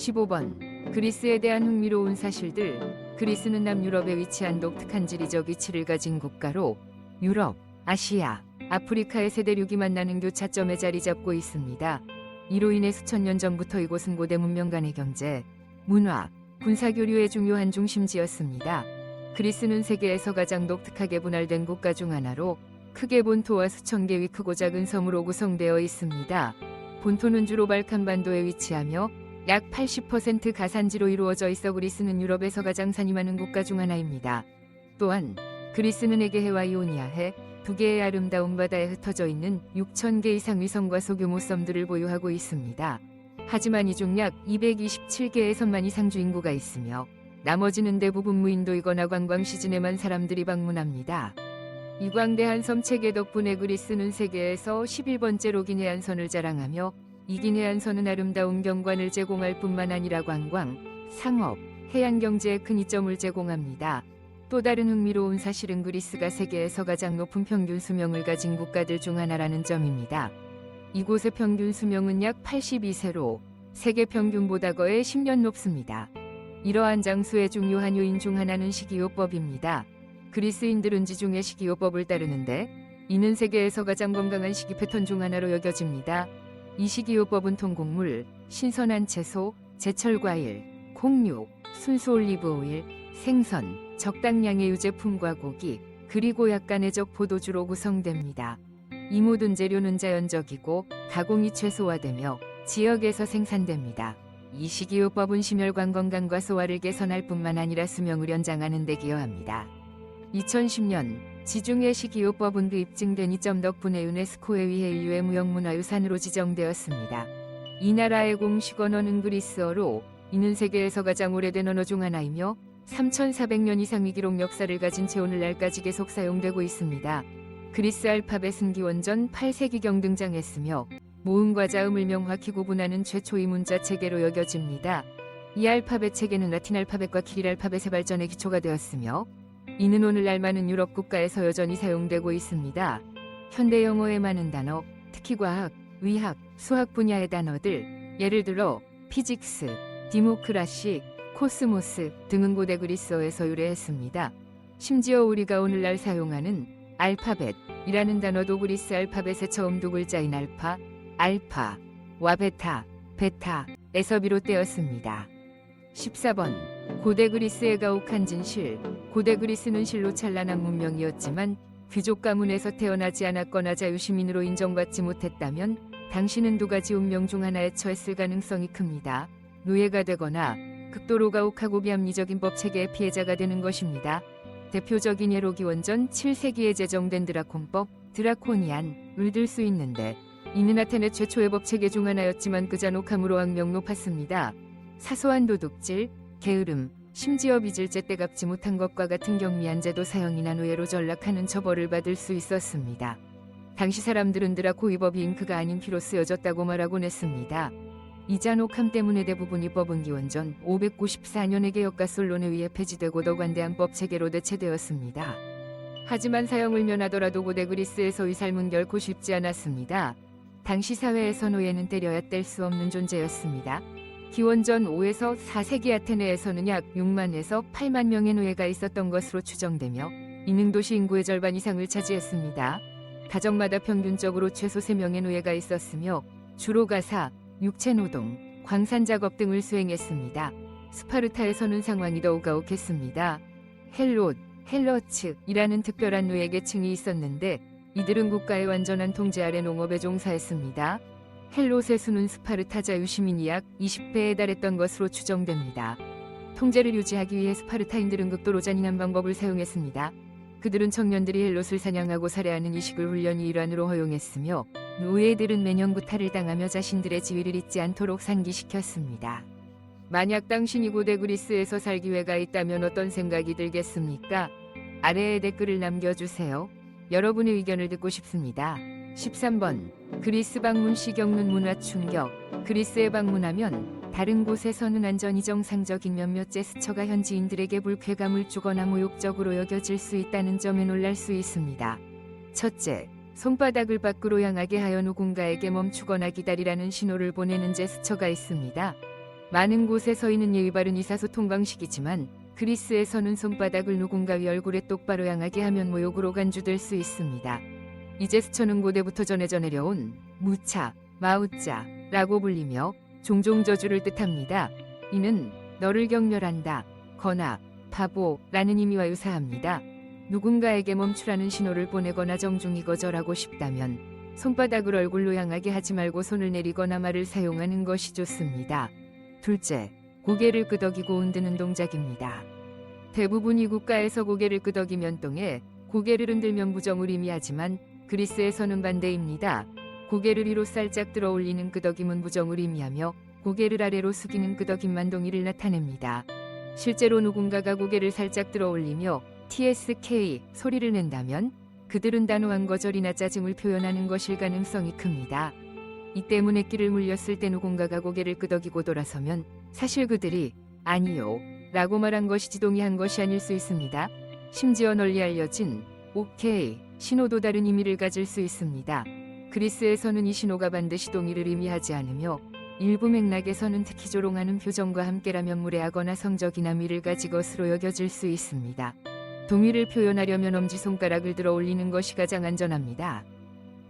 15번. 그리스에 대한 흥미로운 사실들. 그리스는 남유럽에 위치한 독특한 지리적 위치를 가진 국가로 유럽, 아시아, 아프리카의 세 대륙이 만나는 교차점에 자리 잡고 있습니다. 이로 인해 수천 년 전부터 이곳은 고대 문명 간의 경제, 문화, 군사교류의 중요한 중심지였습니다. 그리스는 세계에서 가장 독특하게 분할된 국가 중 하나로 크게 본토와 수천 개의 크고 작은 섬으로 구성되어 있습니다. 본토는 주로 발칸반도에 위치하며 약 80% 가산지로 이루어져 있어 그리스는 유럽에서 가장 산이 많은 국가 중 하나입니다. 또한 그리스는 에게해와 이오니아해 두 개의 아름다운 바다에 흩어져 있는 6,000개 이상 위성과 소규모 섬들을 보유하고 있습니다. 하지만 이 중 약 227개의 섬만 이상주 인구가 있으며 나머지는 대부분 무인도이거나 관광 시즌에만 사람들이 방문합니다. 이 광대한 섬 체계 덕분에 그리스는 세계에서 11번째로 긴 해안선을 자랑하며 이 긴 해안선은 아름다운 경관을 제공할 뿐만 아니라 관광, 상업, 해양 경제에 큰 이점을 제공합니다. 또 다른 흥미로운 사실은 그리스가 세계에서 가장 높은 평균 수명을 가진 국가들 중 하나라는 점입니다. 이곳의 평균 수명은 약 82세로 세계 평균보다 거의 10년 높습니다. 이러한 장수의 중요한 요인 중 하나는 식이요법입니다. 그리스인들은 지중해 식이요법을 따르는데 이는 세계에서 가장 건강한 식이 패턴 중 하나로 여겨집니다. 이 식이요법은 통곡물, 신선한 채소, 제철 과일, 콩류, 순수 올리브 오일, 생선, 적당량의 유제품과 고기, 그리고 약간의 적 포도주로 구성됩니다. 이 모든 재료는 자연적이고 가공이 최소화되며 지역에서 생산됩니다. 이 식이요법은 심혈관 건강과 소화를 개선할 뿐만 아니라 수명을 연장하는 데 기여합니다. 2010년 지중해 식이요법은 그 입증된 이점 덕분에 유네스코에 의해 인류의 무형문화유산으로 지정되었습니다. 이 나라의 공식 언어는 그리스어로 이는 세계에서 가장 오래된 언어 중 하나이며 3,400년 이상의 기록 역사를 가진 채 오늘날까지 계속 사용되고 있습니다. 그리스 알파벳은 기원전 8세기경 등장했으며 모음과 자음을 명확히 구분하는 최초의 문자 체계로 여겨집니다. 이 알파벳 체계는 라틴 알파벳과 키릴 알파벳의 발전의 기초가 되었으며 이는 오늘날 많은 유럽 국가에서 여전히 사용되고 있습니다. 현대 영어의 많은 단어, 특히 과학, 의학, 수학 분야의 단어들, 예를 들어 피직스, 디모크라시, 코스모스 등은 고대 그리스어에서 유래했습니다. 심지어 우리가 오늘날 사용하는 알파벳이라는 단어도 그리스 알파벳의 처음 두 글자인 알파와 베타에서 비롯되었습니다. 14번. 고대 그리스의 가혹한 진실. 고대 그리스는 실로 찬란한 문명이었지만 귀족 가문에서 태어나지 않았거나 자유시민으로 인정받지 못했다면 당신은 두 가지 운명 중 하나에 처했을 가능성이 큽니다. 노예가 되거나 극도로 가혹하고 비합리적인 법체계의 피해자가 되는 것입니다. 대표적인 예로 기원전 7세기에 제정된 드라콘법, 드라코니안을 들 수 있는데 이는 아테네 최초의 법체계 중 하나였지만 그 잔혹함으로 악명 높았습니다. 사소한 도둑질, 게으름, 심지어 빚을 제때 갚지 못한 것과 같은 경미한 제도 사형이나 노예로 전락하는 처벌을 받을 수 있었습니다. 당시 사람들은 드라코 이 법이 잉크가 아닌 피로 쓰여졌다고 말하곤 했습니다. 이 잔혹함 때문에 대부분 이 법은 기원전 594년에 개혁가 솔론에 의해 폐지되고 더 관대한 법체계로 대체되었습니다. 하지만 사형을 면하더라도 고대 그리스에서의 삶은 결코 쉽지 않았습니다. 당시 사회에서 노예는 때려야 뗄 수 없는 존재였습니다. 기원전 5에서 4세기 아테네에서는 약 6만에서 8만 명의 노예가 있었던 것으로 추정되며 이는 도시 인구의 절반 이상을 차지했습니다. 가정마다 평균적으로 최소 3명의 노예가 있었으며 주로 가사, 육체노동, 광산작업 등을 수행했습니다. 스파르타에서는 상황이 더욱 가혹했습니다. 헬러츠이라는 특별한 노예 계층이 있었는데 이들은 국가의 완전한 통제 아래 농업에 종사했습니다. 헬롯의 수는 스파르타 자유시민이 약 20배에 달했던 것으로 추정됩니다. 통제를 유지하기 위해 스파르타인들은 극도로 잔인한 방법을 사용했습니다. 그들은 청년들이 헬롯을 사냥하고 살해하는 이식을 훈련의 일환으로 허용했으며 노예들은 매년 구타를 당하며 자신들의 지위를 잊지 않도록 상기시켰습니다. 만약 당신이 고대 그리스에서 살 기회가 있다면 어떤 생각이 들겠습니까? 아래에 댓글을 남겨주세요. 여러분의 의견을 듣고 싶습니다. 13번. 그리스 방문 시 겪는 문화 충격. 그리스에 방문하면 다른 곳에서는 안전이 정상적인 몇몇 제스처가 현지인들에게 불쾌감을 주거나 모욕적으로 여겨질 수 있다는 점에 놀랄 수 있습니다. 첫째, 손바닥을 밖으로 향하게 하여 누군가에게 멈추거나 기다리라는 신호를 보내는 제스처가 있습니다. 많은 곳에 서 있는 예의 바른 의사소통 방식이지만 그리스에서는 손바닥을 누군가의 얼굴에 똑바로 향하게 하면 모욕으로 간주될 수 있습니다. 이 제스처는 고대부터 전해져 내려온 무차, 마우자라고 불리며 종종 저주를 뜻합니다. 이는 너를 경멸한다, 거나 바보라는 의미와 유사합니다. 누군가에게 멈추라는 신호를 보내거나 정중히 거절하고 싶다면 손바닥을 얼굴로 향하게 하지 말고 손을 내리거나 말을 사용하는 것이 좋습니다. 둘째, 고개를 끄덕이고 흔드는 동작입니다. 대부분이 국가에서 고개를 끄덕이면 똥에 고개를 흔들면 부정을 의미하지만 그리스에서는 반대입니다. 고개를 위로 살짝 들어 올리는 끄덕임은 부정을 의미하며 고개를 아래로 숙이는 끄덕임만 동의를 나타냅니다. 실제로 누군가가 고개를 살짝 들어 올리며 TSK 소리를 낸다면 그들은 단호한 거절이나 짜증을 표현하는 것일 가능성이 큽니다. 이 때문에 끼를 물렸을 때 누군가가 고개를 끄덕이고 돌아서면 사실 그들이 아니요 라고 말한 것이지 동의한 것이 아닐 수 있습니다. 심지어 널리 알려진 오케이 신호도 다른 의미를 가질 수 있습니다. 그리스에서는 이 신호가 반드시 동의를 의미하지 않으며 일부 맥락에서는 특히 조롱하는 표정과 함께라면 무례하거나 성적이나 미를 가진 것으로 여겨질 수 있습니다. 동의를 표현하려면 엄지손가락을 들어 올리는 것이 가장 안전합니다.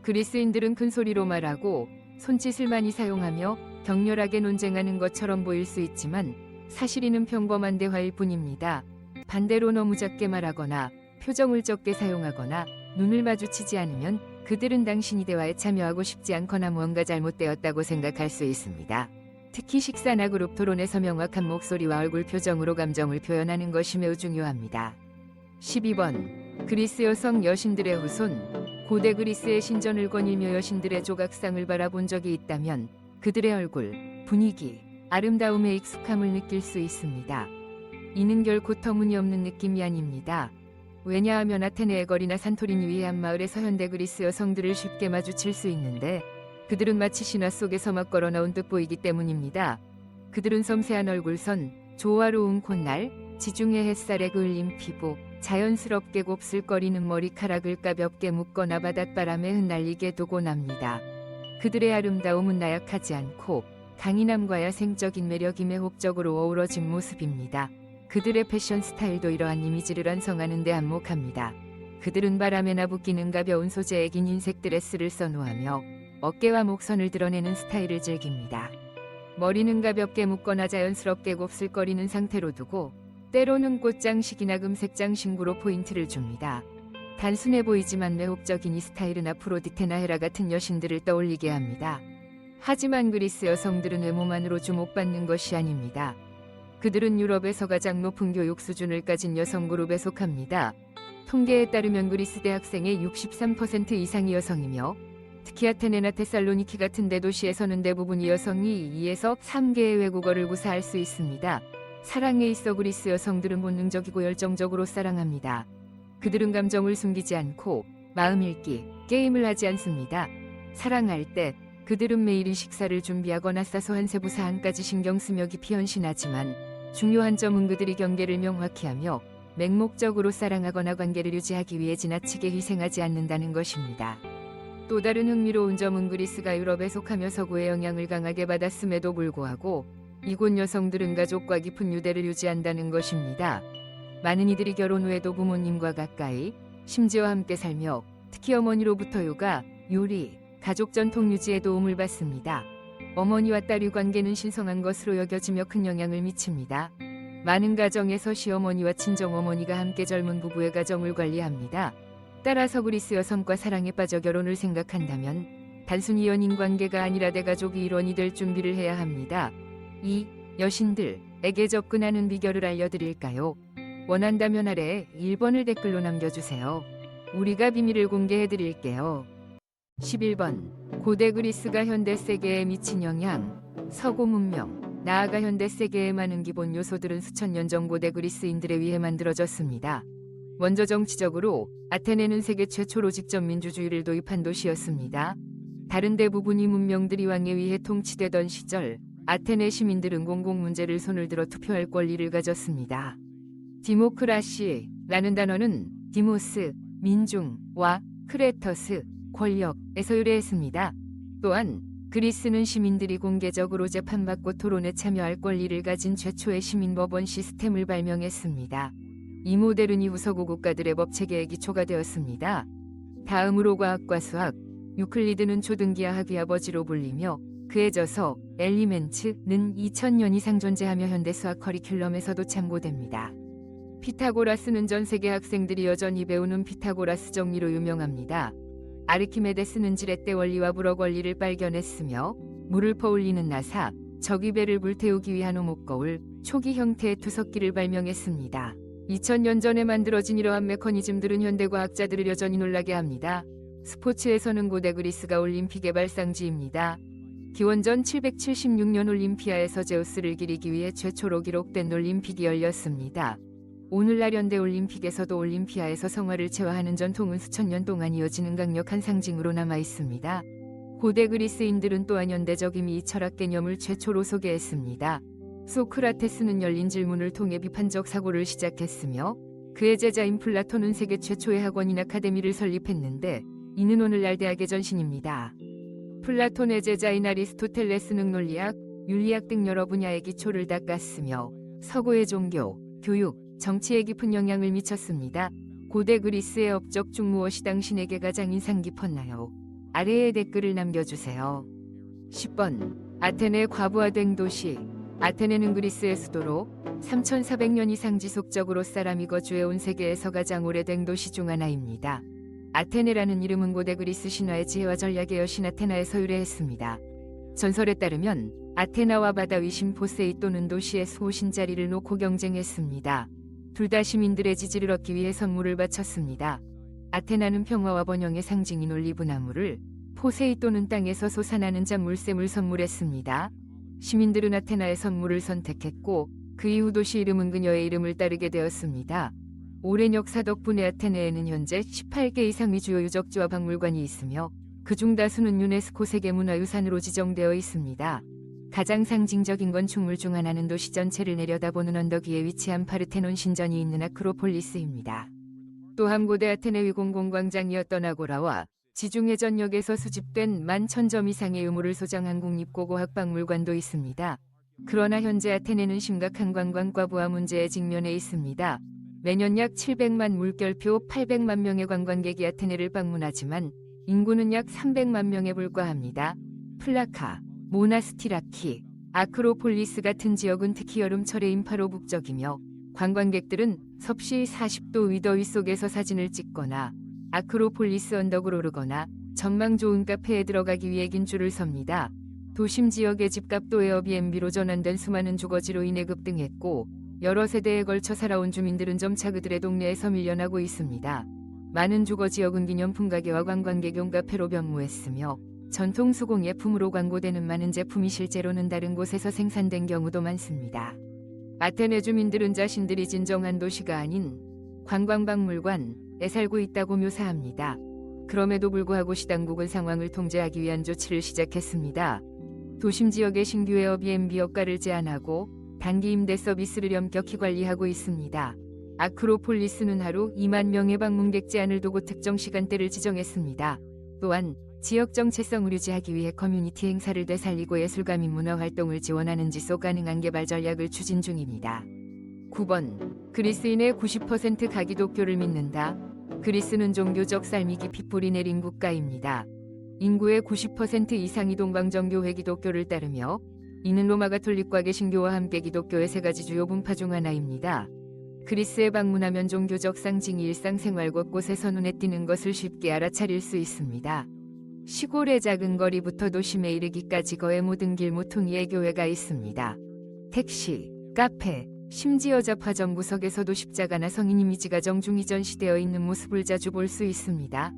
그리스인들은 큰 소리로 말하고 손짓을 많이 사용하며 격렬하게 논쟁하는 것처럼 보일 수 있지만 사실 이는 평범한 대화일 뿐입니다. 반대로 너무 작게 말하거나 표정을 적게 사용하거나 눈을 마주치지 않으면 그들은 당신이 대화에 참여하고 싶지 않거나 무언가 잘못되었다고 생각할 수 있습니다. 특히 식사나 그룹 토론에서 명확한 목소리와 얼굴 표정으로 감정을 표현하는 것이 매우 중요합니다. 12번 그리스 여성 여신들의 후손. 고대 그리스의 신전을 거닐며 여신들의 조각상을 바라본 적이 있다면 그들의 얼굴, 분위기, 아름다움에 익숙함을 느낄 수 있습니다. 이는 결코 터무니없는 느낌이 아닙니다. 왜냐하면 아테네의 거리나 산토리니 위의 한 마을에서 현대 그리스 여성들을 쉽게 마주칠 수 있는데 그들은 마치 신화 속에서 막 걸어 나온 듯 보이기 때문입니다. 그들은 섬세한 얼굴선, 조화로운 콧날, 지중해 햇살에 그을린 피부, 자연스럽게 곱슬거리는 머리카락을 가볍게 묶거나 바닷바람에 흩날리게 두곤 합니다. 그들의 아름다움은 나약하지 않고 강인함과 야생적인 매력이 매혹적으로 어우러진 모습입니다. 그들의 패션 스타일도 이러한 이미지를 완성하는 데 한몫합니다. 그들은 바람에나 붓기는 가벼운 소재의 긴 흰색 드레스를 선호하며 어깨와 목선을 드러내는 스타일을 즐깁니다. 머리는 가볍게 묶거나 자연스럽게 곱슬거리는 상태로 두고 때로는 꽃장식이나 금색 장신구로 포인트를 줍니다. 단순해 보이지만 매혹적인 이 스타일은 아프로디테나 헤라 같은 여신들을 떠올리게 합니다. 하지만 그리스 여성들은 외모만으로 주목받는 것이 아닙니다. 그들은 유럽에서 가장 높은 교육 수준을 가진 여성 그룹에 속합니다. 통계에 따르면 그리스 대학생의 63% 이상이 여성이며 특히 아테네나 테살로니키 같은 대도시에서는 대부분이 여성이 2에서 3개의 외국어를 구사할 수 있습니다. 사랑에 있어 그리스 여성들은 본능적이고 열정적으로 사랑합니다. 그들은 감정을 숨기지 않고 마음 읽기, 게임을 하지 않습니다. 사랑할 때 그들은 매일 식사를 준비하거나 사소한 세부 사항까지 신경 쓰며 깊이 헌신하지만 중요한 점은 그들이 경계를 명확히 하며 맹목적으로 사랑하거나 관계를 유지하기 위해 지나치게 희생하지 않는다는 것입니다. 또 다른 흥미로운 점은 그리스가 유럽에 속하며 서구의 영향을 강하게 받았음에도 불구하고 이곳 여성들은 가족과 깊은 유대를 유지한다는 것입니다. 많은 이들이 결혼 후에도 부모님과 가까이, 심지어 함께 살며 특히 어머니로부터 육아, 요리, 가족 전통 유지에 도움을 받습니다. 어머니와 딸의 관계는 신성한 것으로 여겨지며 큰 영향을 미칩니다. 많은 가정에서 시어머니와 친정어머니가 함께 젊은 부부의 가정을 관리합니다. 따라서 그리스 여성과 사랑에 빠져 결혼을 생각한다면 단순히 연인 관계가 아니라 대가족이 일원이 될 준비를 해야 합니다. 이 여신들에게 접근하는 비결을 알려드릴까요? 원한다면 아래 1번을 댓글로 남겨주세요. 우리가 비밀을 공개해드릴게요. 11번 고대 그리스가 현대 세계에 미친 영향. 서구 문명, 나아가 현대 세계의 많은 기본 요소들은 수천 년 전 고대 그리스인들에 의해 만들어졌습니다. 먼저 정치적으로 아테네는 세계 최초로 직접 민주주의를 도입한 도시였습니다. 다른 대부분의 문명들이 왕에 의해 통치되던 시절 아테네 시민들은 공공 문제를 손을 들어 투표할 권리를 가졌습니다. 디모크라시라는 단어는 디모스, 민중과 크레터스, 권력에서 유래했습니다. 또한 그리스는 시민들이 공개적으로 재판받고 토론에 참여할 권리를 가진 최초의 시민법원 시스템을 발명했습니다. 이 모델은 이후 서구 국가들의 법체계의 기초가 되었습니다. 다음으로 과학과 수학, 유클리드는 초등기하 학의 아버지로 불리며 그에 져서 엘리멘츠는 2000년 이상 존재하며 현대 수학 커리큘럼에서도 참고됩니다. 피타고라스는 전 세계 학생들이 여전히 배우는 피타고라스 정리로 유명합니다. 아르키메데스는 지렛대 원리와 불어 원리를 발견했으며 물을 퍼올리는 나사, 적이배를 불태우기 위한 오목거울, 초기 형태의 투석기를 발명했습니다. 2000년 전에 만들어진 이러한 메커니즘들은 현대 과학자들을 여전히 놀라게 합니다. 스포츠에서는 고대 그리스가 올림픽의 발상지입니다. 기원전 776년 올림피아에서 제우스를 기리기 위해 최초로 기록된 올림픽이 열렸습니다. 오늘날 현대 올림픽에서도 올림피아에서 성화를 체화하는 전통은 수천 년 동안 이어지는 강력한 상징으로 남아 있습니다. 고대 그리스인들은 또한 현대적 이미 철학 개념을 최초로 소개했습니다. 소크라테스는 열린 질문을 통해 비판적 사고를 시작했으며 그의 제자인 플라톤은 세계 최초의 학원인 아카데미를 설립했는데 이는 오늘날 대학의 전신입니다. 플라톤의 제자인 아리스토텔레스는 논리학, 윤리학 등 여러 분야의 기초를 닦았으며 서구의 종교, 교육, 정치에 깊은 영향을 미쳤습니다. 고대 그리스의 업적 중 무엇이 당신에게 가장 인상 깊었나요? 아래에 댓글을 남겨주세요. 10번. 아테네 과부하된 도시. 아테네는 그리스의 수도로 3400년 이상 지속적으로 사람이 거주해온 세계에서 가장 오래된 도시 중 하나입니다. 아테네라는 이름은 고대 그리스 신화의 지혜와 전략의 여신 아테나에서 유래했습니다. 전설에 따르면 아테나와 바다 위신 포세이돈은 도시의 수호신 자리를 놓고 경쟁했습니다. 둘 다 시민들의 지지를 얻기 위해 선물을 바쳤습니다. 아테나는 평화와 번영의 상징인 올리브나무를, 포세이돈은 땅에서 솟아나는 작물샘을 선물했습니다. 시민들은 아테나의 선물을 선택했고 그 이후 도시 이름은 그녀의 이름을 따르게 되었습니다. 오랜 역사 덕분에 아테네에는 현재 18개 이상의 주요 유적지와 박물관이 있으며 그중 다수는 유네스코 세계문화유산으로 지정되어 있습니다. 가장 상징적인 건축물 중 하나는 도시 전체를 내려다보는 언덕 위에 위치한 파르테논 신전이 있는 아크로폴리스입니다. 또한 고대 아테네 위공공광장이었던 아고라와 지중해 전역에서 수집된 11,000점 이상의 유물을 소장한 국립고고학박물관도 있습니다. 그러나 현재 아테네는 심각한 관광과 부하 문제에 직면해 있습니다. 매년 약 700만 물결표 800만 명의 관광객이 아테네를 방문하지만 인구는 약 300만 명에 불과합니다. 플라카, 모나스티라키, 아크로폴리스 같은 지역은 특히 여름철에 인파로 북적이며 관광객들은 섭씨 40도 위더위 속에서 사진을 찍거나 아크로폴리스 언덕을 오르거나 전망 좋은 카페에 들어가기 위해 긴 줄을 섭니다. 도심 지역의 집값도 에어비앤비로 전환된 수많은 주거지로 인해 급등했고 여러 세대에 걸쳐 살아온 주민들은 점차 그들의 동네에서 밀려나고 있습니다. 많은 주거지역은 기념품 가게와 관광객용 카페로 변모했으며 전통 수공예품으로 광고되는 많은 제품이 실제로는 다른 곳에서 생산된 경우도 많습니다. 아테네 주민들은 자신들이 진정한 도시가 아닌 관광박물관에 살고 있다고 묘사합니다. 그럼에도 불구하고 시당국은 상황을 통제하기 위한 조치를 시작했습니다. 도심 지역의 신규 에어비앤비 업가를 제한하고 단기 임대 서비스를 엄격히 관리하고 있습니다. 아크로폴리스는 하루 2만 명의 방문객 제한을 두고 특정 시간대를 지정했습니다. 또한 지역 정체성을 유지하기 위해 커뮤니티 행사를 되살리고 예술가 및 문화 활동을 지원하는 지속 가능한 개발 전략을 추진 중입니다. 9번. 그리스인의 90% 가기독교를 믿는다. 그리스는 종교적 삶이 깊이 뿌리내린 국가입니다. 인구의 90% 이상이 동방정교회 기독교를 따르며 이는 로마 가톨릭과 개신교와 함께 기독교의 세 가지 주요 분파 중 하나입니다. 그리스에 방문하면 종교적 상징이 일상생활 곳곳에서 눈에 띄는 것을 쉽게 알아차릴 수 있습니다. 시골의 작은 거리부터 도심에 이르기까지 거의 모든 길 모퉁이에 교회가 있습니다. 택시, 카페, 심지어 잡화점 구석에서도 십자가나 성인 이미지가 정중히 전시되어 있는 모습을 자주 볼 수 있습니다.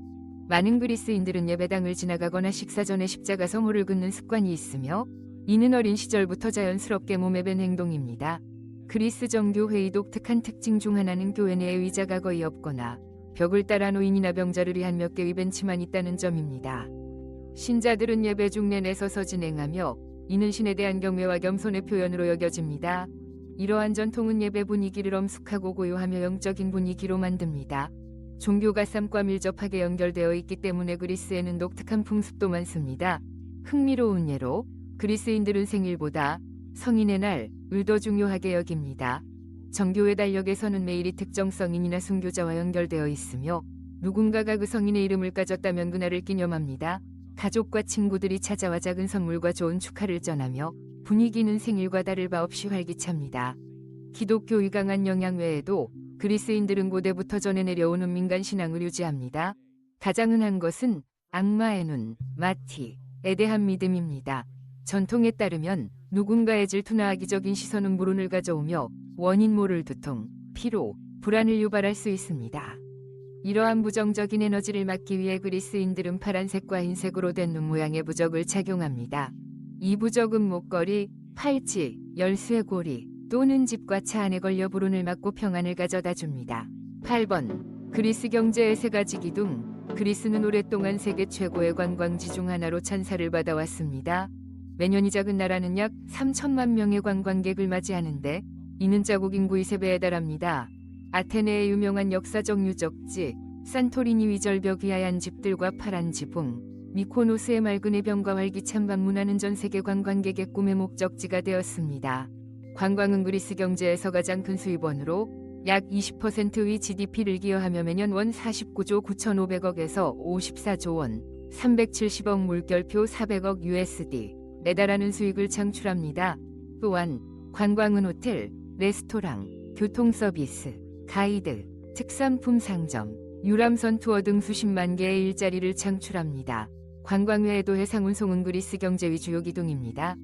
많은 그리스인들은 예배당을 지나가거나 식사 전에 십자가 성호를 긋는 습관이 있으며 이는 어린 시절부터 자연스럽게 몸에 밴 행동입니다. 그리스 정교회의 독특한 특징 중 하나는 교회 내에 의자가 거의 없거나 벽을 따라 노인이나 병자를 위한 몇 개의 벤치만 있다는 점입니다. 신자들은 예배 중 내내 서서 진행하며 이는 신에 대한 경외와 겸손의 표현으로 여겨집니다. 이러한 전통은 예배 분위기를 엄숙하고 고요하며 영적인 분위기로 만듭니다. 종교가 삶과 밀접하게 연결되어 있기 때문에 그리스에는 독특한 풍습도 많습니다. 흥미로운 예로 그리스인들은 생일보다 성인의 날을 더 중요하게 여깁니다. 정교회 달력에서는 매일이 특정 성인이나 순교자와 연결되어 있으며 누군가가 그 성인의 이름을 가졌다면 그날을 기념합니다. 가족과 친구들이 찾아와 작은 선물과 좋은 축하를 전하며 분위기는 생일과 다를 바 없이 활기찹니다. 기독교의 강한 영향 외에도 그리스인들은 고대부터 전해 내려오는 민간 신앙을 유지합니다. 가장 흔한 것은 악마의 눈, 마티에 대한 믿음입니다. 전통에 따르면 누군가의 질투나 악의적인 시선은 불운을 가져오며 원인 모를 두통, 피로, 불안을 유발할 수 있습니다. 이러한 부정적인 에너지를 막기 위해 그리스인들은 파란색과 흰색으로 된 눈 모양의 부적을 착용합니다. 이 부적은 목걸이, 팔찌, 열쇠고리 또는 집과 차 안에 걸려 불운을 막고 평안을 가져다 줍니다. 8번 그리스 경제의 세 가지 기둥. 그리스는 오랫동안 세계 최고의 관광지 중 하나로 찬사를 받아왔습니다. 매년 이 작은 나라는 약 3천만 명의 관광객을 맞이하는데 이는 자국 인구의 3배에 달합니다. 아테네의 유명한 역사적 유적지, 산토리니 위절벽 위하얀 집들과 파란 지붕, 미코노스의 맑은 해변과 활기찬 밤문화는 전 세계 관광객의 꿈의 목적지가 되었습니다. 관광은 그리스 경제에서 가장 큰 수입원으로 약 20%의 GDP를 기여하며 매년 원 49조 9,500억에서 54조 원, 370억 물결표 400억 USD에 달하는 수익을 창출합니다. 또한 관광은 호텔, 레스토랑, 교통 서비스, 가이드, 특산품 상점, 유람선 투어 등 수십만 개의 일자리를 창출합니다. 관광 외에도 해상운송은 그리스 경제의 주요 기둥입니다.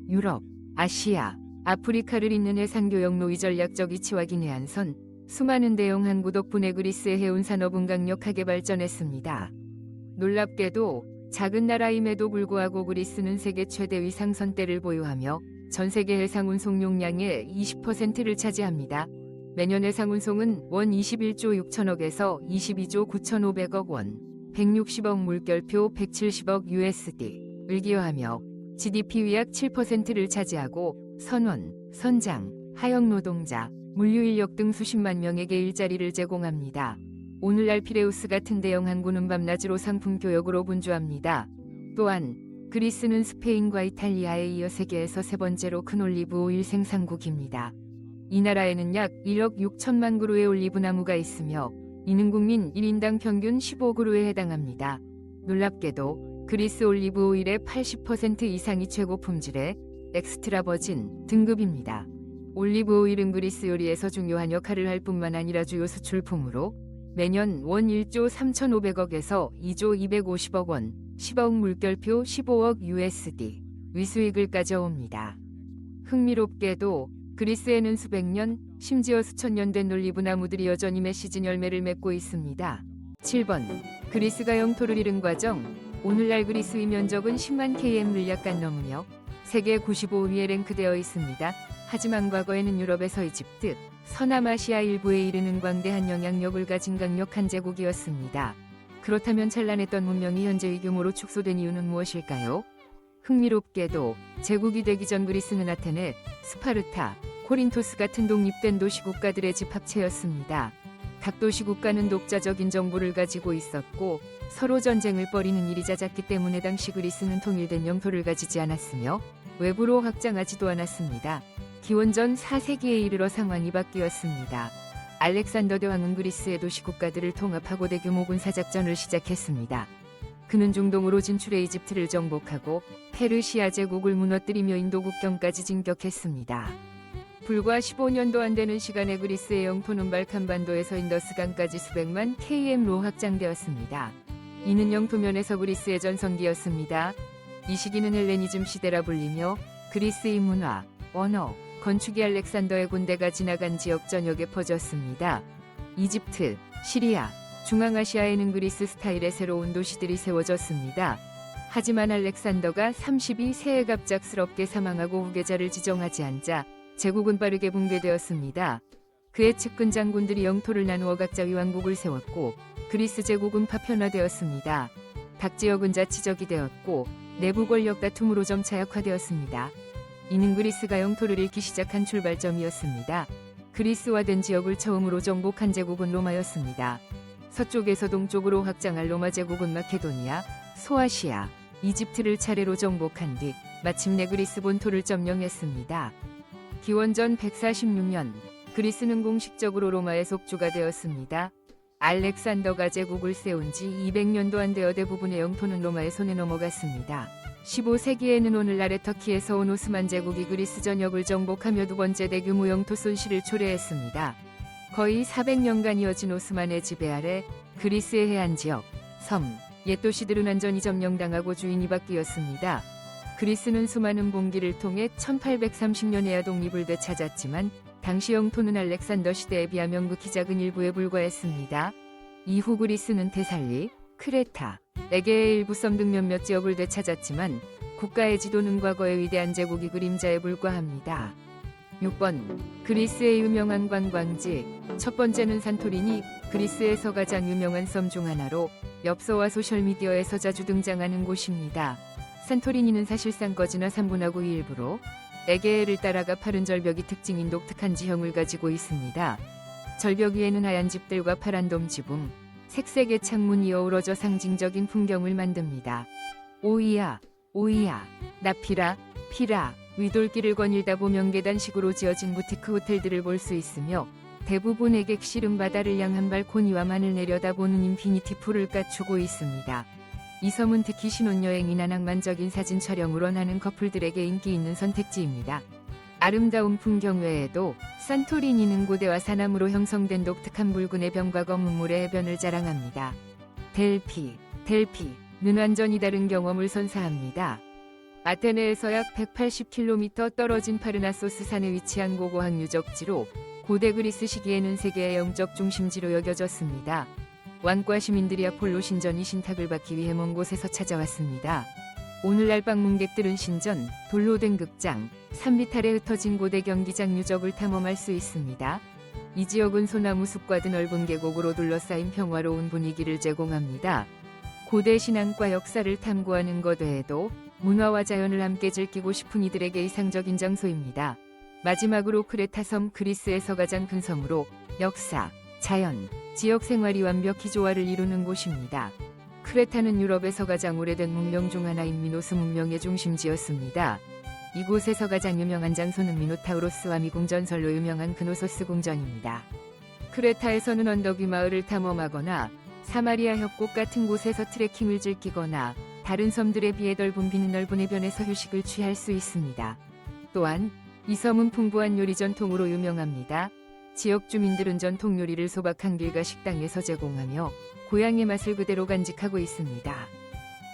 유럽, 아시아, 아프리카를 잇는 해상교역로의 전략적 위치와 기내한선, 수많은 대형 항구 덕분에 그리스의 해운 산업은 강력하게 발전했습니다. 놀랍게도 작은 나라임에도 불구하고 그리스는 세계 최대의 상선대를 보유하며 전 세계 해상운송 용량의 20%를 차지합니다. 매년 해상운송은 원 21조 6천억에서 22조 9,500억 원, 160억 물결표 170억 USD를 기여하며 GDP의 약 7%를 차지하고 선원, 선장, 하역 노동자, 물류인력 등 수십만 명에게 일자리를 제공합니다. 오늘날 피레우스 같은 대형 항구는 밤낮으로 상품 교역으로 분주합니다. 또한 그리스는 스페인과 이탈리아에 이어 세계에서 세 번째로 큰 올리브 오일 생산국입니다. 이 나라에는 약 1억 6천만 그루의 올리브 나무가 있으며 이는 국민 1인당 평균 15그루에 해당합니다. 놀랍게도 그리스 올리브 오일의 80% 이상이 최고 품질의 엑스트라 버진 등급입니다. 올리브 오일은 그리스 요리에서 중요한 역할을 할 뿐만 아니라 주요 수출품으로 매년 원 1조 3,500억에서 2조 250억 원, 10억 물결표 15억 USD 위수익을 가져옵니다. 흥미롭게도 그리스에는 수백 년, 심지어 수천 년 된 올리브 나무들이 여전히 매 시즌 열매를 맺고 있습니다. 7번 그리스가 영토를 잃은 과정. 오늘날 그리스의 면적은 10만 km를 약간 넘으며 세계 95위에 랭크되어 있습니다. 하지만 과거에는 유럽에서 이집트, 서남아시아 일부에 이르는 광대한 영향력을 가진 강력한 제국이었습니다. 그렇다면 찬란했던 문명이 현재의 규모로 축소된 이유는 무엇일까요? 흥미롭게도 제국이 되기 전 그리스는 아테네, 스파르타, 코린토스 같은 독립된 도시국가들의 집합체였습니다. 각 도시국가는 독자적인 정부를 가지고 있었고 서로 전쟁을 벌이는 일이 잦았기 때문에 당시 그리스는 통일된 영토를 가지지 않았으며 외부로 확장하지도 않았습니다. 기원전 4세기에 이르러 상황이 바뀌었습니다. 알렉산더 대왕은 그리스의 도시국가들을 통합하고 대규모 군사작전을 시작했습니다. 그는 중동으로 진출해 이집트를 정복하고 페르시아 제국을 무너뜨리며 인도 국경까지 진격했습니다. 불과 15년도 안 되는 시간에 그리스의 영토는 발칸반도에서 인더스강까지 수백만 km로 확장되었습니다. 이는 영토면에서 그리스의 전성기였습니다. 이 시기는 헬레니즘 시대라 불리며 그리스의 문화, 언어, 건축이 알렉산더의 군대가 지나간 지역 전역에 퍼졌습니다. 이집트, 시리아, 중앙아시아에는 그리스 스타일의 새로운 도시들이 세워졌습니다. 하지만 알렉산더가 32세에 갑작스럽게 사망하고 후계자를 지정하지 않자 제국은 빠르게 붕괴되었습니다. 그의 측근 장군들이 영토를 나누어 각자 위왕국을 세웠고 그리스 제국은 파편화되었습니다. 각 지역은 자치적이 되었고 내부 권력 다툼으로 점차 약화되었습니다. 이는 그리스가 영토를 잃기 시작한 출발점이었습니다. 그리스화된 지역을 처음으로 정복한 제국은 로마였습니다. 서쪽에서 동쪽으로 확장할 로마 제국은 마케도니아, 소아시아, 이집트를 차례로 정복한 뒤 마침내 그리스 본토를 점령했습니다. 기원전 146년 그리스는 공식적으로 로마의 속주가 되었습니다. 알렉산더가 제국을 세운 지 200년도 안 되어 대부분의 영토는 로마의 손에 넘어갔습니다. 15세기에는 오늘날의 터키에서 온 오스만 제국이 그리스 전역을 정복하며 두 번째 대규모 영토 손실을 초래했습니다. 거의 400년간 이어진 오스만의 지배 아래 그리스의 해안 지역, 섬, 옛 도시들은 완전히 점령당하고 주인이 바뀌었습니다. 그리스는 수많은 봉기를 통해 1830년에야 독립을 되찾았지만 당시 영토는 알렉산더 시대에 비하면 극히 작은 일부에 불과했습니다. 이후 그리스는 테살리, 크레타, 에게의 일부 섬 등 몇몇 지역을 되찾았지만 국가의 지도는 과거의 위대한 제국이 그림자에 불과합니다. 6번. 그리스의 유명한 관광지. 첫 번째는 산토리니, 그리스에서 가장 유명한 섬 중 하나로 엽서와 소셜미디어에서 자주 등장하는 곳입니다. 산토리니는 사실상 거지나 3분하고 2 일부로 에게해를 따라가 파른 절벽이 특징인 독특한 지형을 가지고 있습니다. 절벽 위에는 하얀 집들과 파란 돔 지붕, 색색의 창문이 어우러져 상징적인 풍경을 만듭니다. 오이아, 나피라, 피라, 위돌길을 거닐다 보면 계단식으로 지어진 부티크 호텔들을 볼 수 있으며 대부분의 객실은 바다를 향한 발코니와 만을 내려다보는 인피니티 풀을 갖추고 있습니다. 이 섬은 특히 신혼여행이나 낭만적인 사진 촬영을 원하는 커플들에게 인기 있는 선택지입니다. 아름다운 풍경 외에도 산토리니는 고대와 사나무로 형성된 독특한 붉은의 병과 검은 물의 해변을 자랑합니다. 델피는 완전히 다른 경험을 선사합니다. 아테네에서 약 180km 떨어진 파르나소스 산에 위치한 고고학 유적지로 고대 그리스 시기에는 세계의 영적 중심지로 여겨졌습니다. 왕과 시민들이 아폴로 신전이 신탁을 받기 위해 먼 곳에서 찾아왔습니다. 오늘날 방문객들은 신전, 돌로 된 극장, 산비탈에 흩어진 고대 경기장 유적을 탐험할 수 있습니다. 이 지역은 소나무 숲과 넓은 계곡으로 둘러싸인 평화로운 분위기를 제공합니다. 고대 신앙과 역사를 탐구하는 것 외에도 문화와 자연을 함께 즐기고 싶은 이들에게 이상적인 장소입니다. 마지막으로 크레타섬, 그리스에서 가장 큰 섬으로 역사, 자연, 지역 생활이 완벽히 조화를 이루는 곳입니다. 크레타는 유럽에서 가장 오래된 문명 중 하나인 미노스 문명의 중심지였습니다. 이곳에서 가장 유명한 장소는 미노타우로스와 미궁 전설로 유명한 그노소스 궁전입니다. 크레타에서는 언덕 위 마을을 탐험하거나 사마리아 협곡 같은 곳에서 트레킹을 즐기거나 다른 섬들에 비해 넓은 비는 넓은 해변에서 휴식을 취할 수 있습니다. 또한 이 섬은 풍부한 요리 전통으로 유명합니다. 지역 주민들은 전통 요리를 소박한 길가 식당에서 제공하며 고향의 맛을 그대로 간직하고 있습니다.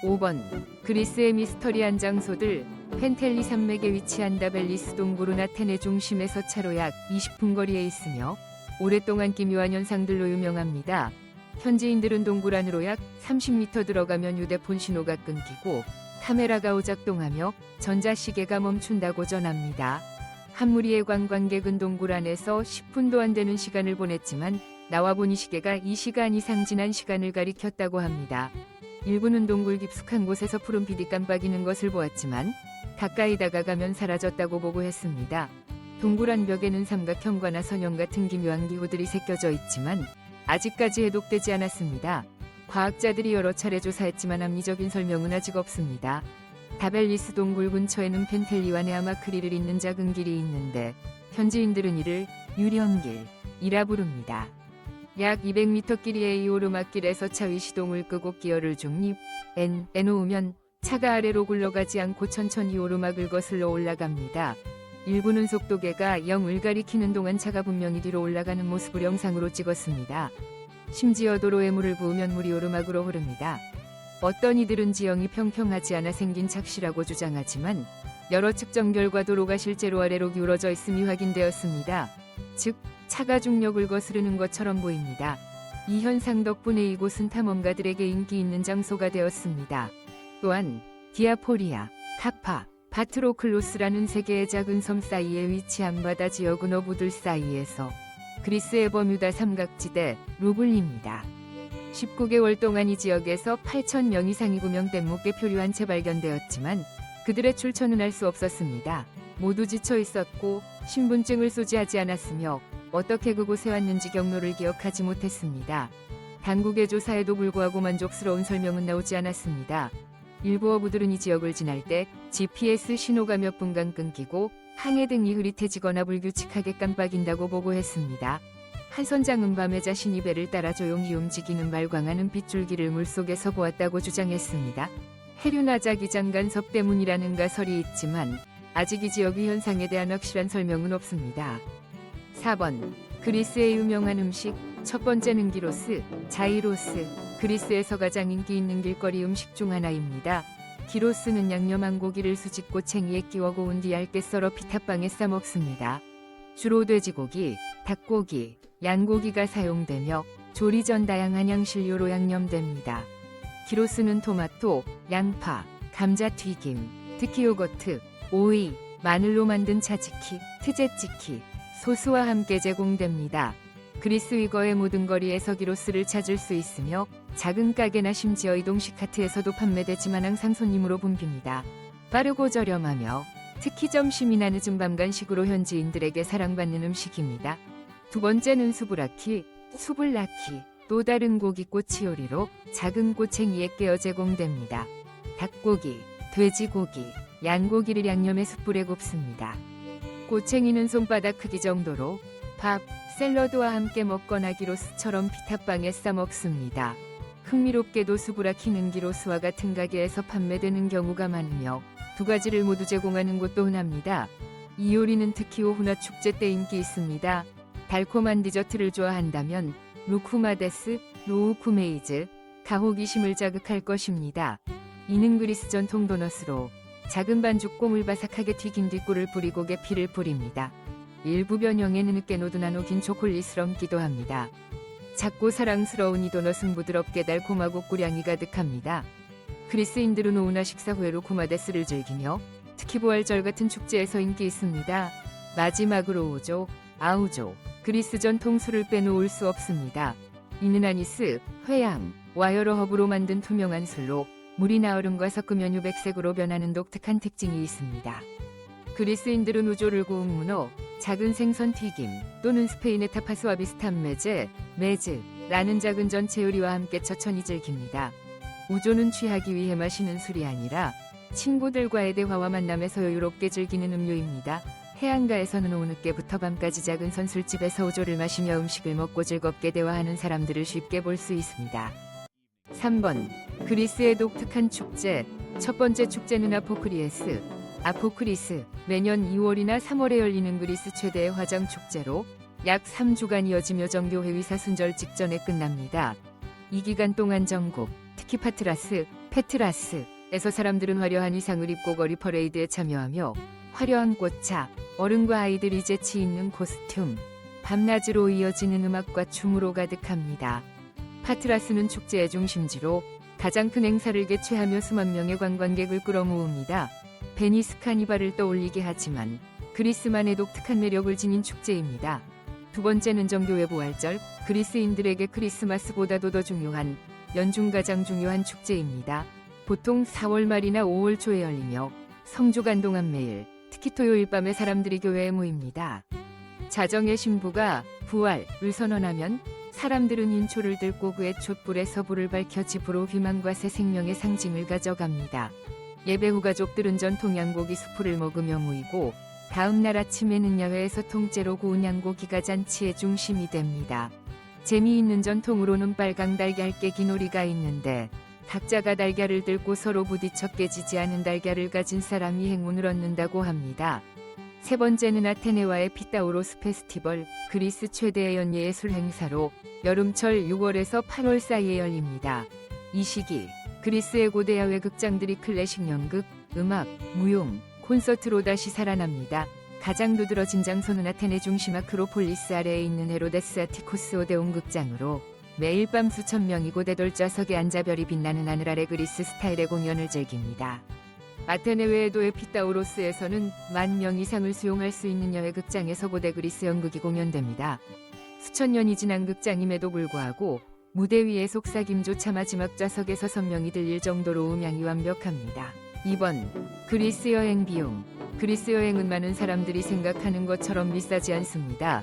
5번. 그리스의 미스터리한 장소들. 펜텔리 산맥에 위치한 다벨리스 동굴은 아테네 중심에서 차로 약 20분 거리에 있으며 오랫동안 기묘한 현상들로 유명합니다. 현지인들은 동굴 안으로 약 30m 들어가면 휴대폰 신호가 끊기고 카메라가 오작동하며 전자시계가 멈춘다고 전합니다. 한 무리의 관광객은 동굴 안에서 10분도 안 되는 시간을 보냈지만 나와보니 시계가 2시간 이상 지난 시간을 가리켰다고 합니다. 일부는 동굴 깊숙한 곳에서 푸른빛이 깜빡이는 것을 보았지만 가까이 다가가면 사라졌다고 보고했습니다. 동굴 안 벽에는 삼각형과나 선형 같은 기묘한 기호들이 새겨져 있지만 아직까지 해독되지 않았습니다. 과학자들이 여러 차례 조사했지만 합리적인 설명은 아직 없습니다. 다벨리스 동굴 근처에는 펜텔리와 네아마크리를 잇는 작은 길이 있는데 현지인들은 이를 유령길이라 부릅니다. 약 200m 길이의 이 오르막길에서 차 위 시동을 끄고 기어를 중립, 놓으면 차가 아래로 굴러가지 않고 천천히 오르막을 거슬러 올라갑니다. 일부는 속도계가 0을 가리키는 동안 차가 분명히 뒤로 올라가는 모습을 영상으로 찍었습니다. 심지어 도로에 물을 부으면 물이 오르막으로 흐릅니다. 어떤 이들은 지형이 평평하지 않아 생긴 착시라고 주장하지만 여러 측정 결과 도로가 실제로 아래로 기울어져 있음이 확인되었습니다. 즉, 차가 중력을 거스르는 것처럼 보입니다. 이 현상 덕분에 이곳은 탐험가들에게 인기 있는 장소가 되었습니다. 또한 디아포리아, 카파, 바트로클로스라는 세 개의 작은 섬 사이에 위치한 바다 지역은 어부들 사이에서 그리스의 버뮤다 삼각지대, 루블리입니다. 19개월 동안 이 지역에서 8,000명 이상이 구명된 목에 표류한 채 발견되었지만 그들의 출처는 알 수 없었습니다. 모두 지쳐 있었고 신분증을 소지하지 않았으며 어떻게 그곳에 왔는지 경로를 기억하지 못했습니다. 당국의 조사에도 불구하고 만족스러운 설명은 나오지 않았습니다. 일부 어부들은 이 지역을 지날 때 GPS 신호가 몇 분간 끊기고 항해 등이 흐릿해지거나 불규칙하게 깜빡인다고 보고했습니다. 한 선장은 밤에 자신이 배를 따라 조용히 움직이는 발광하는 빗줄기를 물속에서 보았다고 주장했습니다. 해류나자기 장간 때문이라는 가설이 있지만 아직 이 지역의 현상에 대한 확실한 설명은 없습니다. 4번. 그리스의 유명한 음식. 첫 번째는 기로스, 자이로스. 그리스에서 가장 인기 있는 길거리 음식 중 하나입니다. 기로스는 양념한 고기를 수직 꼬챙이에 끼워 고운 뒤 얇게 썰어 피타빵에 싸 먹습니다. 주로 돼지고기, 닭고기, 양고기가 사용되며 조리 전 다양한 향신료로 양념됩니다. 기로스는 토마토, 양파, 감자튀김, 특히 요거트, 오이, 마늘로 만든 차지키, 트제치키, 소스와 함께 제공됩니다. 그리스 위거의 모든 거리에서 기로스를 찾을 수 있으며 작은 가게나 심지어 이동식 카트에서도 판매되지만 항상 손님으로 붐빕니다. 빠르고 저렴하며 특히 점심이나 늦은 밤 간식으로 현지인들에게 사랑받는 음식입니다. 두 번째는 수브라키, 수블라키. 또 다른 고기꼬치 요리로 작은 꼬챙이에 깨어 제공됩니다. 닭고기, 돼지고기, 양고기를 양념에 숯불에 굽습니다. 꼬챙이는 손바닥 크기 정도로 밥, 샐러드와 함께 먹거나 기로스처럼 피타빵에 싸 먹습니다. 흥미롭게도 수브라키는 기로스와 같은 가게에서 판매되는 경우가 많으며 두 가지를 모두 제공하는 곳도 흔합니다. 이 요리는 특히 오후나 축제 때 인기 있습니다. 달콤한 디저트를 좋아한다면 루쿠마데스, 로우쿠메이즈, 가호기심을 자극할 것입니다. 이는 그리스 전통 도넛으로 작은 반죽 꽁을 바삭하게 튀긴 뒤 꿀을 뿌리고 계피를 뿌립니다. 일부 변형에는 으깨 노드나 녹인 초콜릿을 얹기도 합니다. 작고 사랑스러운 이 도넛은 부드럽게 달콤하고 꿀향이 가득합니다. 그리스인들은 오후나 식사 후에 루쿠마데스를 즐기며 특히 부활절 같은 축제에서 인기 있습니다. 마지막으로 오조, 아우조. 그리스 전통 술을 빼놓을 수 없습니다. 이는 아니스, 회양와 여러 허브로 만든 투명한 술로 물이나 얼음과 섞으면 유백색으로 변하는 독특한 특징이 있습니다. 그리스인들은 우조를 구운 문어, 작은 생선 튀김 또는 스페인의 타파스와 비슷한 메즈라는 작은 전체 요리와 함께 천천히 즐깁니다. 우조는 취하기 위해 마시는 술이 아니라 친구들과의 대화와 만남에서 여유롭게 즐기는 음료입니다. 해안가에서는 오후 늦게부터 밤까지 작은 선술집에서 우조를 마시며 음식을 먹고 즐겁게 대화하는 사람들을 쉽게 볼 수 있습니다. 3번. 그리스의 독특한 축제. 첫 번째 축제는 아포크리스. 매년 2월이나 3월에 열리는 그리스 최대의 화장 축제로 약 3주간 이어지며 정교 회의사 순절 직전에 끝납니다. 이 기간 동안 전국, 특히 페트라스에서 사람들은 화려한 의상을 입고 거리 퍼레이드에 참여하며 화려한 꽃차, 어른과 아이들이 재치 있는 코스튬, 밤낮으로 이어지는 음악과 춤으로 가득합니다. 파트라스는 축제의 중심지로 가장 큰 행사를 개최하며 수만 명의 관광객을 끌어모읍니다. 베니스 카니발을 떠올리게 하지만 그리스만의 독특한 매력을 지닌 축제입니다. 두 번째는 정교의 부활절. 그리스인들에게 크리스마스보다도 더 중요한 연중 가장 중요한 축제입니다. 보통 4월 말이나 5월 초에 열리며 성주간 동안 매일, 특히 토요일 밤에 사람들이 교회에 모입니다. 자정의 신부가 부활을 선언하면 사람들은 인초를 들고 그의 촛불에서 불을 밝혀 집으로 희망과 새 생명의 상징을 가져갑니다. 예배 후 가족들은 전통 양고기 수프를 먹으며 모이고 다음 날 아침에는 야외에서 통째로 구운 양고기가 잔치의 중심이 됩니다. 재미있는 전통으로는 빨강 달걀 깨기 놀이가 있는데 각자가 달걀을 들고 서로 부딪혀 깨지지 않은 달걀을 가진 사람이 행운을 얻는다고 합니다. 세 번째는 아테네와의 피타우로스 페스티벌. 그리스 최대의 연예예술 행사로 여름철 6월에서 8월 사이에 열립니다. 이 시기 그리스의 고대 야외 극장들이 클래식 연극, 음악, 무용, 콘서트로 다시 살아납니다. 가장 두드러진 장소는 아테네 중심 아크로폴리스 아래에 있는 헤로데스 아티코스 오데온 극장으로 매일 밤 수천 명이 고대돌 좌석에 앉아 별이 빛나는 하늘 아래 그리스 스타일의 공연을 즐깁니다. 아테네 외에도의 피타우로스에서는 10,000명 이상을 수용할 수 있는 야외 극장에서 고대 그리스 연극이 공연됩니다. 수천 년이 지난 극장임에도 불구하고 무대 위에 속삭임조차 마지막 좌석에서 선명히 들릴 정도로 음향이 완벽합니다. 2번. 그리스 여행 비용. 그리스 여행은 많은 사람들이 생각하는 것처럼 비싸지 않습니다.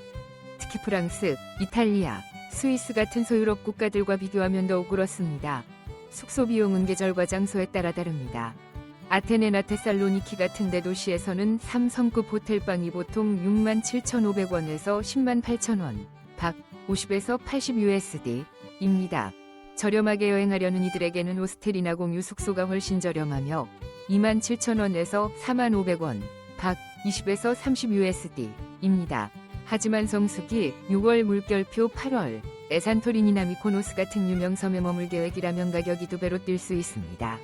특히 프랑스, 이탈리아, 스위스 같은 소유럽 국가들과 비교하면 더욱 그렇습니다. 숙소 비용은 계절과 장소에 따라 다릅니다. 아테네나 테살로니키 같은 데 도시에서는 3성급 호텔방이 보통 67,500원에서 108,000원, 박 50에서 80USD입니다. 저렴하게 여행하려는 이들에게는 호스텔이나 공유 숙소가 훨씬 저렴하며 27,000원에서 45,000원, 박 20에서 30USD입니다. 하지만 성수기 6월 물결표 8월 산토리니나 미코노스 같은 유명 섬에 머물 계획이라면 가격이 2배로 뛸 수 있습니다.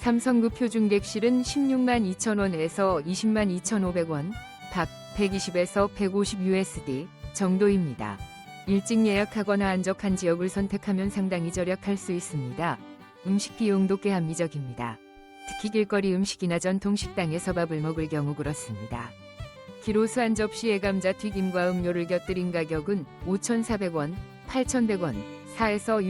3성급 표준 객실은 162,000원에서 202,500원, 박 120에서 150USD 정도입니다. 일찍 예약하거나 안적한 지역을 선택하면 상당히 절약할 수 있습니다. 음식 비용도 꽤 합리적입니다. 특히 길거리 음식이나 전통 식당에서 밥을 먹을 경우 그렇습니다. 기로수 한 접시에 감자 튀김과 음료를 곁들인 가격은 5,400원, 8,100원, 4에서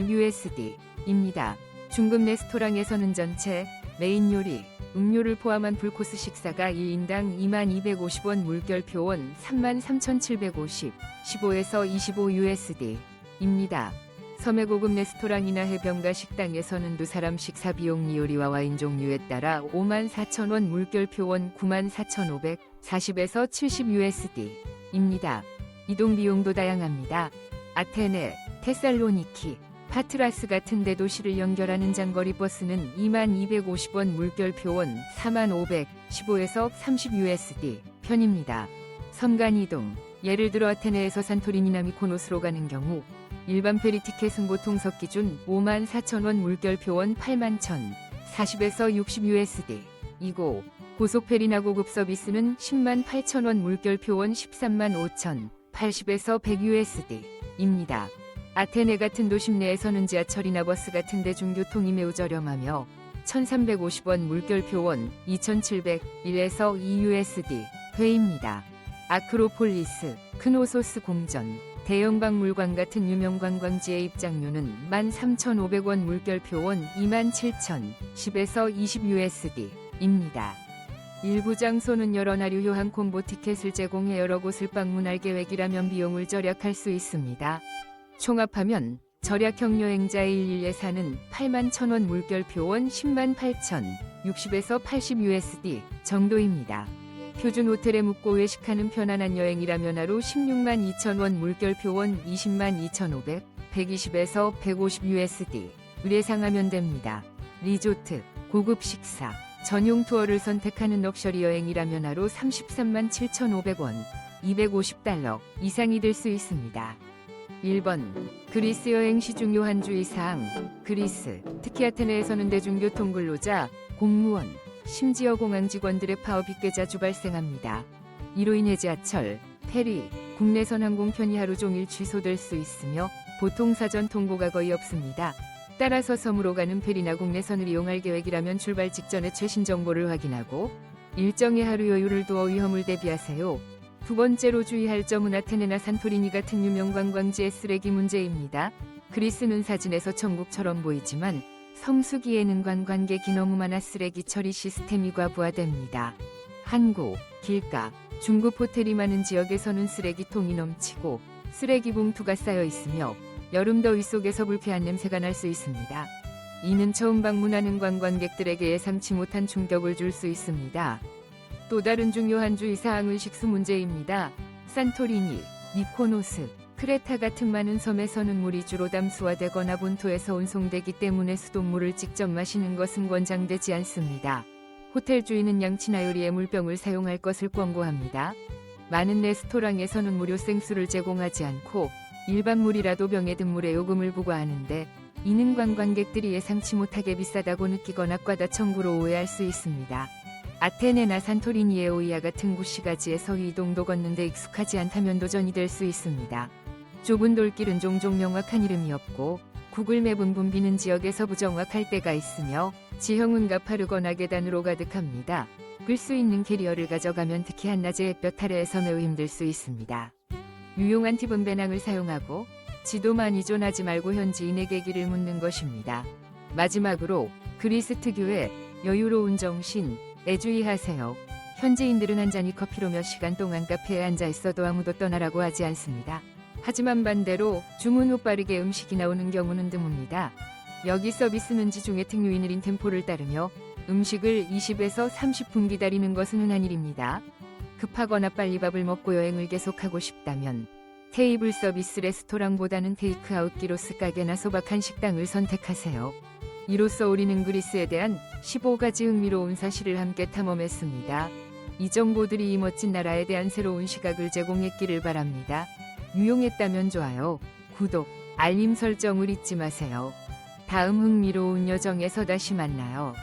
6USD입니다. 중급 레스토랑에서는 전체, 메인 요리, 음료를 포함한 풀코스 식사가 1인당 2250원, 물결표원 33,750, 15에서 25USD입니다. 섬의 고급 레스토랑이나 해변가 식당에서는 두 사람 식사 비용 요리와 와인 종류에 따라 54,000원, 물결표원 94,500, 40에서 70USD입니다. 이동 비용도 다양합니다. 아테네, 테살로니키, 파트라스 같은 데 도시를 연결하는 장거리 버스는 2250원, 물결표원 4500, 15에서 30USD 편입니다. 섬 간 이동, 예를 들어 아테네에서 산토리니나 미코노스로 가는 경우 일반 페리 티켓은 보통 석 기준 54,000원, 물결표원 81,000, 40에서 60USD이고 고속페리나 고급 서비스는 108,000원, 물결표원 135,000, 80에서 100USD입니다. 아테네 같은 도심 내에서는 지하철이나 버스 같은 대중교통이 매우 저렴하며 1,350원, 물결표원 2,700, 1에서 2USD 회입니다. 아크로폴리스, 크노소스 공전, 대형 박물관 같은 유명 관광지의 입장료는 13,500원, 물결표원 27,000, 10에서 20USD입니다. 일부 장소는 여러 날 유효한 콤보 티켓을 제공해 여러 곳을 방문할 계획이라면 비용을 절약할 수 있습니다. 총합하면 절약형 여행자의 일일 예산은 81,000원, 물결표원 108,000, 60에서 80USD 정도입니다. 표준 호텔에 묵고 외식하는 편안한 여행이라면 하루 162,000원, 물결표원 202,500, 120에서 150USD 의뢰상하면 됩니다. 리조트, 고급 식사, 전용 투어를 선택하는 럭셔리 여행이라면 하루 337,500원, 250달러 이상이 될 수 있습니다. 1번. 그리스 여행 시 중요한 주의사항. 그리스, 특히 아테네에서는 대중교통 근로자, 공무원, 심지어 공항 직원들의 파업이 꽤 자주 발생합니다. 이로 인해 지하철, 페리, 국내선 항공편이 하루 종일 취소될 수 있으며 보통 사전 통보가 거의 없습니다. 따라서 섬으로 가는 페리나 국내선을 이용할 계획이라면 출발 직전에 최신 정보를 확인하고 일정에 하루 여유를 두어 위험을 대비하세요. 두 번째로 주의할 점은 아테네나 산토리니 같은 유명 관광지의 쓰레기 문제입니다. 그리스는 사진에서 천국처럼 보이지만 성수기에는 관광객이 너무 많아 쓰레기 처리 시스템이 과부하됩니다. 항구, 길가, 중급 호텔이 많은 지역에서는 쓰레기통이 넘치고 쓰레기 봉투가 쌓여 있으며 여름 더위 속에서 불쾌한 냄새가 날 수 있습니다. 이는 처음 방문하는 관광객들에게 예상치 못한 충격을 줄 수 있습니다. 또 다른 중요한 주의사항은 식수 문제입니다. 산토리니, 미코노스, 크레타 같은 많은 섬에서는 물이 주로 담수화되거나 본토에서 운송되기 때문에 수돗물을 직접 마시는 것은 권장되지 않습니다. 호텔 주인은 양치나 요리에 물병을 사용할 것을 권고합니다. 많은 레스토랑에서는 무료 생수를 제공하지 않고 일반 물이라도 병에 든 물에 요금을 부과하는데 이는 관광객들이 예상치 못하게 비싸다고 느끼거나 과다 청구로 오해할 수 있습니다. 아테네나 산토리니의 오이아 같은 구시가지에서 이동도 걷는데 익숙하지 않다면 도전이 될 수 있습니다. 좁은 돌길은 종종 명확한 이름이 없고 구글맵은 붐비는 지역에서 부정확할 때가 있으며 지형은 가파르거나 계단으로 가득합니다. 끌 수 있는 캐리어를 가져가면 특히 한낮의 햇볕 아래에서 매우 힘들 수 있습니다. 유용한 팁은 배낭을 사용하고 지도만 의존하지 말고 현지인에게 길을 묻는 것입니다. 마지막으로 그리스 특유의 여유로운 정신에 주의하세요. 현지인들은 한 잔이 커피로 몇 시간 동안 카페에 앉아 있어도 아무도 떠나라고 하지 않습니다. 하지만 반대로 주문 후 빠르게 음식이 나오는 경우는 드뭅니다. 여기 서비스는 지중해 특유의 느린 템포를 따르며 음식을 20에서 30분 기다리는 것은 흔한 일입니다. 급하거나 빨리 밥을 먹고 여행을 계속하고 싶다면 테이블 서비스 레스토랑보다는 테이크아웃 기로스 가게나 소박한 식당을 선택하세요. 이로써 우리는 그리스에 대한 15가지 흥미로운 사실을 함께 탐험했습니다. 이 정보들이 이 멋진 나라에 대한 새로운 시각을 제공했기를 바랍니다. 유용했다면 좋아요, 구독, 알림 설정을 잊지 마세요. 다음 흥미로운 여정에서 다시 만나요.